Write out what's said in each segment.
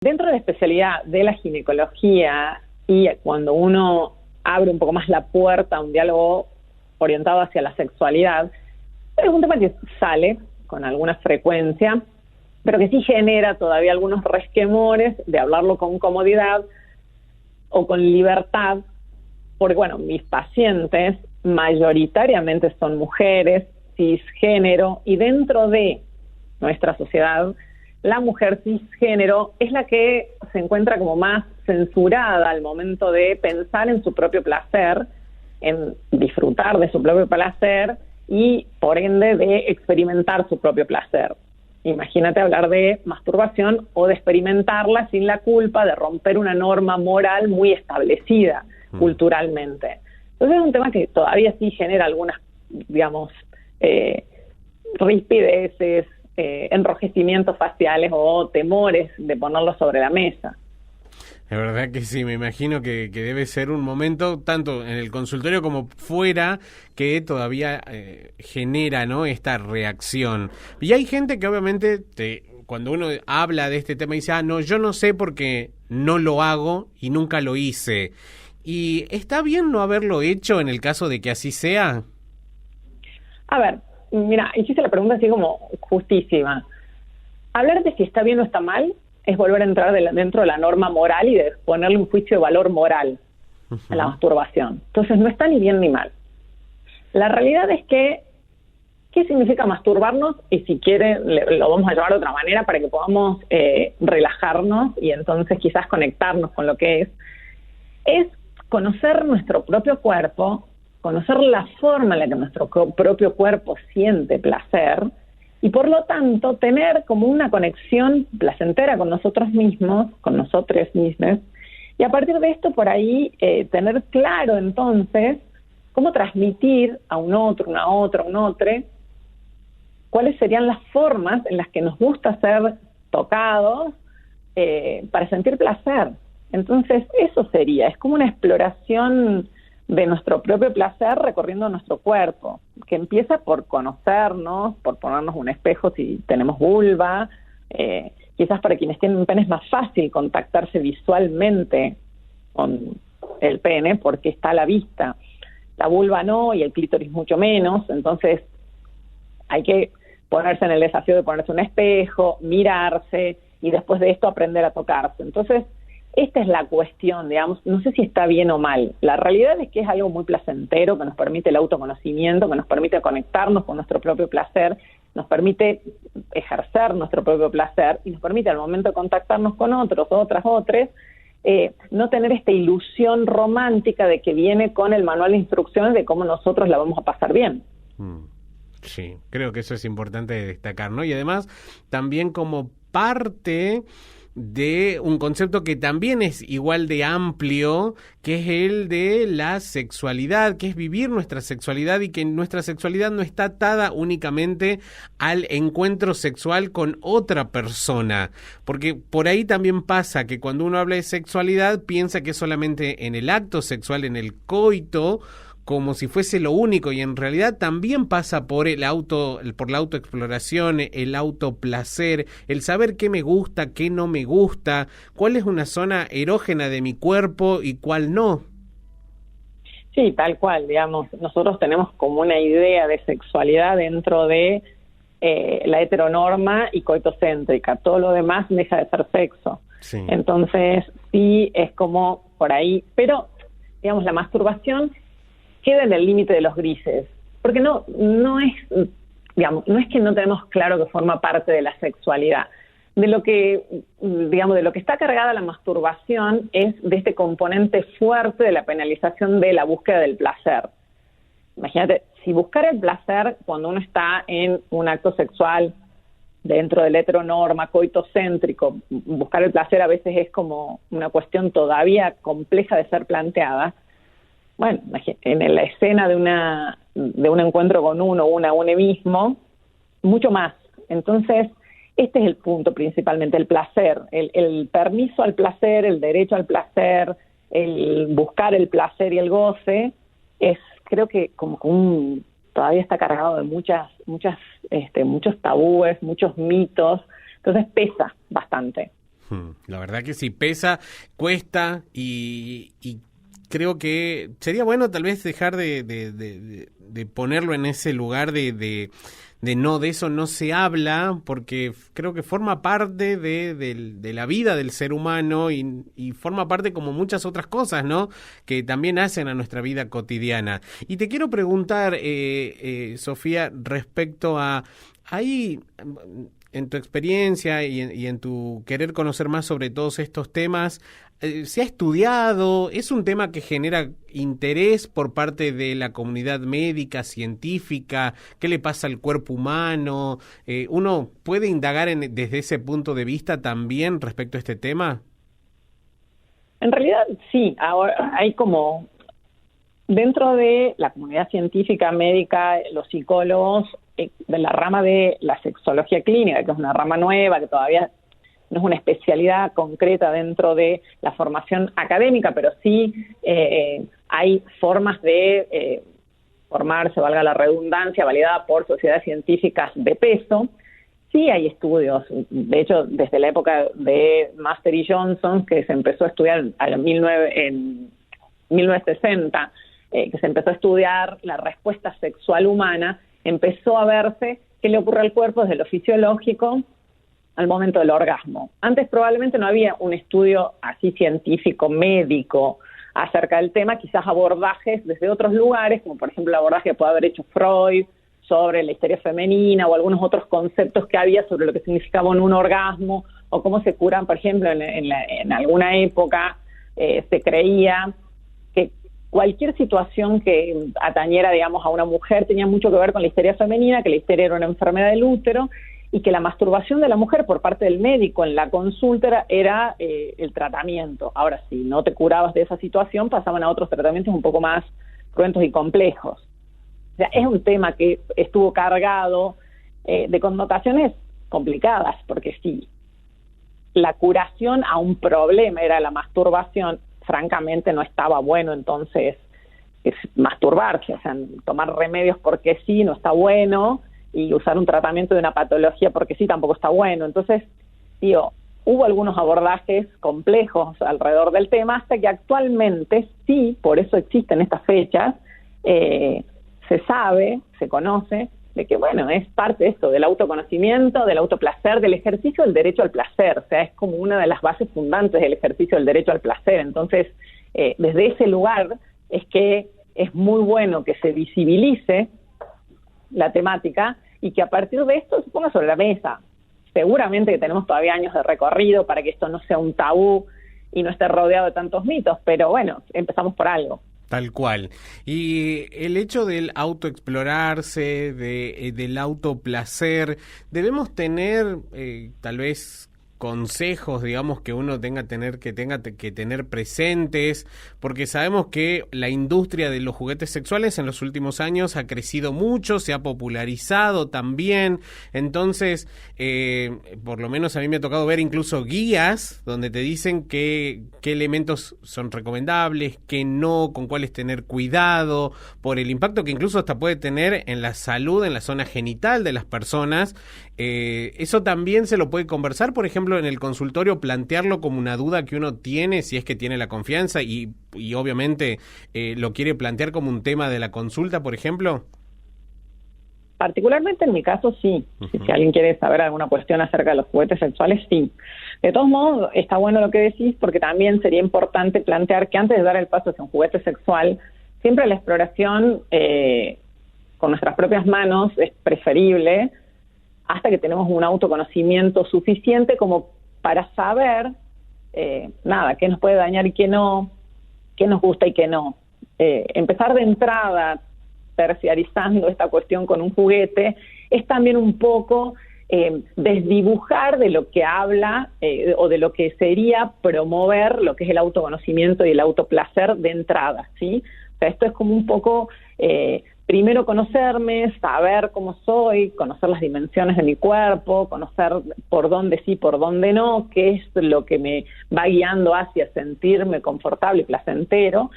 Dentro de la especialidad de la ginecología y cuando uno abre un poco más la puerta a un diálogo orientado hacia la sexualidad, es un tema que sale con alguna frecuencia, pero que sí genera todavía algunos resquemores de hablarlo con comodidad o con libertad, porque bueno, mis pacientes mayoritariamente son mujeres, cisgénero, y dentro de nuestra sociedad, la mujer cisgénero es la que se encuentra como más censurada al momento de pensar en su propio placer, en disfrutar de su propio placer y, por ende, de experimentar su propio placer. Imagínate hablar de masturbación o de experimentarla sin la culpa de romper una norma moral muy establecida culturalmente. Entonces es un tema que todavía sí genera algunas, digamos, rispideces, enrojecimientos faciales o temores de ponerlo sobre la mesa. La verdad que sí, me imagino que debe ser un momento, tanto en el consultorio como fuera, que todavía genera, ¿no?, esta reacción. Y hay gente que obviamente, cuando uno habla de este tema, dice, no, yo no sé porque no lo hago y nunca lo hice. ¿Y está bien no haberlo hecho en el caso de que así sea? A ver, mira, hiciste la pregunta así como justísima. Hablar de si está bien o está mal es volver a entrar dentro de la norma moral y de ponerle un juicio de valor moral a la masturbación. Entonces no está ni bien ni mal. La realidad es que, ¿qué significa masturbarnos? Y si quieren, lo vamos a llamar de otra manera para que podamos relajarnos y entonces quizás conectarnos con lo que es conocer nuestro propio cuerpo, conocer la forma en la que nuestro propio cuerpo siente placer y por lo tanto tener como una conexión placentera con nosotros mismos, con nosotros mismos, y a partir de esto por ahí tener claro entonces cómo transmitir a un otro, una otra, un otro, cuáles serían las formas en las que nos gusta ser tocados para sentir placer. Entonces eso sería, es como una exploración de nuestro propio placer recorriendo nuestro cuerpo, que empieza por conocernos, por ponernos un espejo si tenemos vulva, quizás para quienes tienen pene es más fácil contactarse visualmente con el pene porque está a la vista, la vulva no y el clítoris mucho menos, entonces hay que ponerse en el desafío de ponerse un espejo, mirarse y después de esto aprender a tocarse. Entonces esta es la cuestión, digamos, no sé si está bien o mal. La realidad es que es algo muy placentero, que nos permite el autoconocimiento, que nos permite conectarnos con nuestro propio placer, nos permite ejercer nuestro propio placer y nos permite al momento de contactarnos con otros, otras, no tener esta ilusión romántica de que viene con el manual de instrucciones de cómo nosotros la vamos a pasar bien. Sí, creo que eso es importante destacar, ¿no? Y además, también como parte de un concepto que también es igual de amplio, que es el de la sexualidad, que es vivir nuestra sexualidad y que nuestra sexualidad no está atada únicamente al encuentro sexual con otra persona, porque por ahí también pasa que cuando uno habla de sexualidad piensa que es solamente en el acto sexual, en el coito, como si fuese lo único, y en realidad también pasa por por la autoexploración, el autoplacer, el saber qué me gusta, qué no me gusta, cuál es una zona erógena de mi cuerpo y cuál no. Sí, tal cual, digamos, nosotros tenemos como una idea de sexualidad dentro de la heteronorma y coitocéntrica, todo lo demás deja de ser sexo. Sí. Entonces, sí, es como por ahí, pero, digamos, la masturbación queda en el límite de los grises, porque no es, digamos, no es que no tenemos claro que forma parte de la sexualidad. De lo que está cargada la masturbación es de este componente fuerte de la penalización de la búsqueda del placer. Imagínate, si buscar el placer cuando uno está en un acto sexual dentro del heteronorma, coitocéntrico, buscar el placer a veces es como una cuestión todavía compleja de ser planteada. Bueno, en la escena de un encuentro con uno mismo, mucho más. Entonces, este es el punto principalmente, el placer, el permiso al placer, el derecho al placer, el buscar el placer y el goce, creo que todavía está cargado de muchos tabúes, muchos mitos, entonces pesa bastante. La verdad que sí, pesa, cuesta y creo que sería bueno tal vez dejar de ponerlo en ese lugar de eso no se habla, porque creo que forma parte de la vida del ser humano y forma parte como muchas otras cosas, ¿no? Que también hacen a nuestra vida cotidiana. Y te quiero preguntar, Sofía, respecto a ahí, en tu experiencia y en tu querer conocer más sobre todos estos temas, ¿se ha estudiado? ¿Es un tema que genera interés por parte de la comunidad médica, científica? ¿Qué le pasa al cuerpo humano? ¿Uno puede indagar desde ese punto de vista también respecto a este tema? En realidad, sí. Ahora hay como, dentro de la comunidad científica, médica, los psicólogos, de la rama de la sexología clínica, que es una rama nueva, que todavía no es una especialidad concreta dentro de la formación académica, pero sí hay formas de formarse, valga la redundancia, validada por sociedades científicas de peso. Sí hay estudios, de hecho, desde la época de Master y Johnson, que se empezó a estudiar en 1960, que se empezó a estudiar la respuesta sexual humana, empezó a verse qué le ocurre al cuerpo desde lo fisiológico al momento del orgasmo. Antes probablemente no había un estudio así científico, médico, acerca del tema, quizás abordajes desde otros lugares, como por ejemplo el abordaje que puede haber hecho Freud sobre la histeria femenina o algunos otros conceptos que había sobre lo que significaba un orgasmo o cómo se curan, por ejemplo, en alguna época se creía que cualquier situación que atañera, digamos, a una mujer tenía mucho que ver con la histeria femenina, que la histeria era una enfermedad del útero y que la masturbación de la mujer por parte del médico en la consulta era el tratamiento. Ahora, si no te curabas de esa situación, pasaban a otros tratamientos un poco más cruentos y complejos. O sea, es un tema que estuvo cargado de connotaciones complicadas, porque si la curación a un problema era la masturbación, francamente no estaba bueno entonces es masturbarse, o sea, tomar remedios porque sí no está bueno y usar un tratamiento de una patología porque sí tampoco está bueno. Entonces, hubo algunos abordajes complejos alrededor del tema hasta que actualmente sí, por eso existen estas fechas, se sabe, se conoce de que, bueno, es parte de esto, del autoconocimiento, del autoplacer, del ejercicio del derecho al placer, o sea, es como una de las bases fundantes del ejercicio del derecho al placer. Entonces, desde ese lugar es que es muy bueno que se visibilice la temática y que a partir de esto se ponga sobre la mesa. Seguramente que tenemos todavía años de recorrido para que esto no sea un tabú y no esté rodeado de tantos mitos, pero bueno, empezamos por algo. Tal cual. Y el hecho del autoexplorarse, del autoplacer, debemos tener tal vez consejos, digamos, que uno tenga que tener presentes, porque sabemos que la industria de los juguetes sexuales en los últimos años ha crecido mucho, se ha popularizado también. Entonces, por lo menos a mí me ha tocado ver incluso guías donde te dicen qué elementos son recomendables, qué no, con cuáles tener cuidado, por el impacto que incluso hasta puede tener en la salud, en la zona genital de las personas. Eso también se lo puede conversar, por ejemplo, en el consultorio, plantearlo como una duda que uno tiene, si es que tiene la confianza y obviamente lo quiere plantear como un tema de la consulta, por ejemplo. Particularmente en mi caso, sí. Uh-huh. Si alguien quiere saber alguna cuestión acerca de los juguetes sexuales, sí. De todos modos, está bueno lo que decís, porque también sería importante plantear que antes de dar el paso hacia un juguete sexual, siempre la exploración con nuestras propias manos es preferible hasta que tenemos un autoconocimiento suficiente como para saber, qué nos puede dañar y qué no, qué nos gusta y qué no. Empezar de entrada terciarizando esta cuestión con un juguete es también un poco desdibujar de lo que habla o de lo que sería promover lo que es el autoconocimiento y el autoplacer de entrada, ¿sí? O sea, esto es como un poco primero conocerme, saber cómo soy, conocer las dimensiones de mi cuerpo, conocer por dónde sí, por dónde no, qué es lo que me va guiando hacia sentirme confortable y placentera,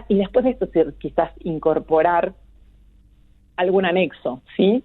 y después de esto quizás incorporar algún anexo, ¿sí?